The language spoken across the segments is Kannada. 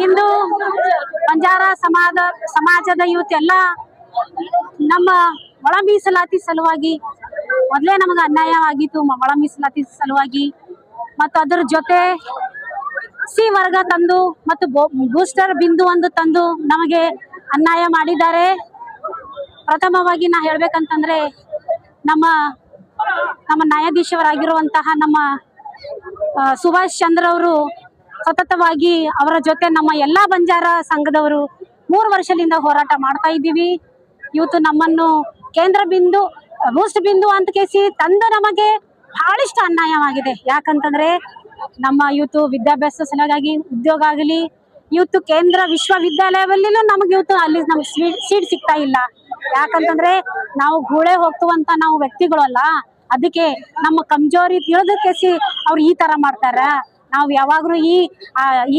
ಇಂದು ಬಂಜಾರ ಸಮಾಜದ ಯೂತ್ ಎಲ್ಲ ನಮ್ಮ ಒಳ ಮೀಸಲಾತಿ ಸಲುವಾಗಿ ಮೊದಲೇ ನಮಗೆ ಅನ್ಯಾಯವಾಗಿತ್ತು. ಒಳ ಮೀಸಲಾತಿ ಸಲುವಾಗಿ ಮತ್ತು ಅದರ ಜೊತೆ ಸಿ ವರ್ಗ ತಂದು ಮತ್ತು ಬೂಸ್ಟರ್ ಬಿಂದು ಒಂದು ತಂದು ನಮಗೆ ಅನ್ಯಾಯ ಮಾಡಿದ್ದಾರೆ. ಪ್ರಥಮವಾಗಿ ನಾ ಹೇಳ್ಬೇಕಂತಂದ್ರೆ ನಮ್ಮ ನ್ಯಾಯಾಧೀಶರಾಗಿರುವಂತಹ ನಮ್ಮ ಸುಭಾಷ್ ಚಂದ್ರ ಅವರು ಸತತವಾಗಿ ಅವರ ಜೊತೆ ನಮ್ಮ ಎಲ್ಲಾ ಬಂಜಾರ ಸಂಘದವರು 3 ವರ್ಷದಿಂದ ಹೋರಾಟ ಮಾಡ್ತಾ ಇದ್ದೀವಿ. ಇವತ್ತು ನಮ್ಮನ್ನು ಕೇಂದ್ರ ಬಿಂದು ಬೂಸ್ಟ್ ಬಿಂದು ಅಂತ ಕೇಸಿ ತಂದು ನಮಗೆ ಬಹಳಷ್ಟು ಅನ್ಯಾಯವಾಗಿದೆ. ಯಾಕಂತಂದ್ರೆ ನಮ್ಮ ಇವತ್ತು ವಿದ್ಯಾಭ್ಯಾಸ ಸಲುವಾಗಿ ಉದ್ಯೋಗ ಆಗಲಿ, ಇವತ್ತು ಕೇಂದ್ರ ವಿಶ್ವವಿದ್ಯಾಲಯದಲ್ಲಿ ನಮಗೆ ಇವತ್ತು ಅಲ್ಲಿ ನಮ್ಗೆ ಸೀಟ್ ಸಿಗ್ತಾ ಇಲ್ಲ. ಯಾಕಂತಂದ್ರೆ ನಾವು ಗೂಳೆ ಹೋಗ್ತುವಂತ ನಾವು ವ್ಯಕ್ತಿಗಳಲ್ಲ. ಅದಕ್ಕೆ ನಮ್ಮ ಕಮ್ಜೋರಿ ತಿಳಿದ ಕೇಸಿ ಅವ್ರು ಈ ತರ ಮಾಡ್ತಾರ. ನಾವು ಯಾವಾಗ್ಲೂ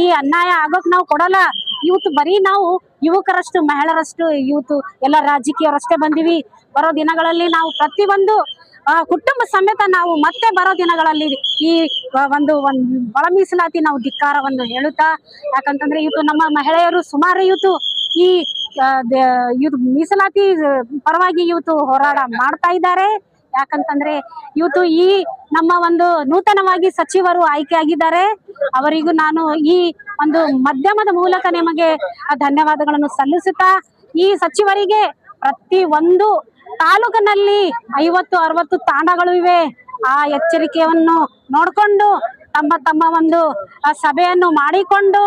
ಈ ಅನ್ಯಾಯ ಆಗೋಕ್ ನಾವು ಕೊಡಲ್ಲ. ಇವತ್ತು ಬರೀ ನಾವು ಯುವಕರಷ್ಟು ಮಹಿಳೆಯರಷ್ಟು ಇವತ್ತು ಎಲ್ಲ ರಾಜಕೀಯರಷ್ಟೇ ಬಂದಿವಿ. ಬರೋ ದಿನಗಳಲ್ಲಿ ನಾವು ಪ್ರತಿಯೊಂದು ಕುಟುಂಬ ಸಮೇತ ನಾವು ಮತ್ತೆ ಬರೋ ದಿನಗಳಲ್ಲಿ ಈ ಒಂದು ಒಳ ಮೀಸಲಾತಿ ನಾವು ಧಿಕ್ಕಾರವನ್ನು ಹೇಳುತ್ತಾ, ಯಾಕಂತಂದ್ರೆ ಇವತ್ತು ನಮ್ಮ ಮಹಿಳೆಯರು ಸುಮಾರು ಇವತ್ತು ಈ ಮೀಸಲಾತಿ ಪರವಾಗಿ ಇವತ್ತು ಹೋರಾಟ ಮಾಡ್ತಾ ಇದ್ದಾರೆ. ಯಾಕಂತಂದ್ರೆ ಇವತ್ತು ಈ ನಮ್ಮ ಒಂದು ನೂತನವಾಗಿ ಸಚಿವರು ಆಯ್ಕೆ ಆಗಿದ್ದಾರೆ. ಅವರಿಗೂ ನಾನು ಈ ಒಂದು ಮಾಧ್ಯಮದ ಮೂಲಕ ನಿಮಗೆ ಧನ್ಯವಾದಗಳನ್ನು ಸಲ್ಲಿಸುತ್ತಾ, ಈ ಸಚಿವರಿಗೆ ಪ್ರತಿ ಒಂದು ತಾಲೂಕಿನಲ್ಲಿ 50-60 ತಾಂಡಗಳು ಇವೆ. ಆ ಎಚ್ಚರಿಕೆಯನ್ನು ನೋಡ್ಕೊಂಡು ತಮ್ಮ ಒಂದು ಸಭೆಯನ್ನು ಮಾಡಿಕೊಂಡು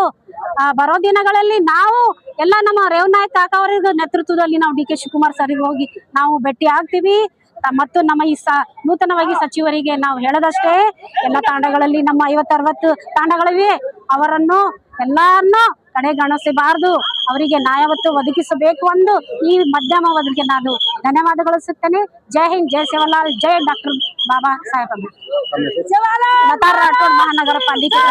ಬರೋ ದಿನಗಳಲ್ಲಿ ನಾವು ಎಲ್ಲ ನಮ್ಮ ರೇವನಾಯಕ್ ಕಾಕ ಅವರ ನೇತೃತ್ವದಲ್ಲಿ ನಾವು ಡಿ ಕೆ ಶಿವಕುಮಾರ್ ಸರಿಗೆ ಹೋಗಿ ನಾವು ಭೇಟಿ ಆಗ್ತೀವಿ. ಮತ್ತು ನಮ್ಮ ಈ ನೂತನವಾಗಿ ಸಚಿವರಿಗೆ ನಾವು ಹೇಳದಷ್ಟೇ, ಎಲ್ಲ ತಾಂಡಗಳಲ್ಲಿ ನಮ್ಮ 50-60 ತಾಂಡಗಳಿವೆ. ಅವರನ್ನು ಎಲ್ಲಾರನ್ನೂ ಕಡೆಗಣಿಸಬಾರದು, ಅವರಿಗೆ ನ್ಯಾಯವತ್ತು ಒದಗಿಸಬೇಕು ಎಂದು ಈ ಮಾಧ್ಯಮವರಿಗೆ ನಾನು ಧನ್ಯವಾದಗಳಿಸುತ್ತೇನೆ. ಜೈ ಹಿಂದ್, ಜೈ ಸೇವಾಲಾಲ್, ಜೈ ಡಾಕ್ಟರ್ ಬಾಬಾ ಸಾಹೇಬ್ ಅಂಬೇಡ್ಕರ್. ಲತಾ ರಾಠೋಡ್, ಮಹಾನಗರ ಪಾಲಿಕೆ.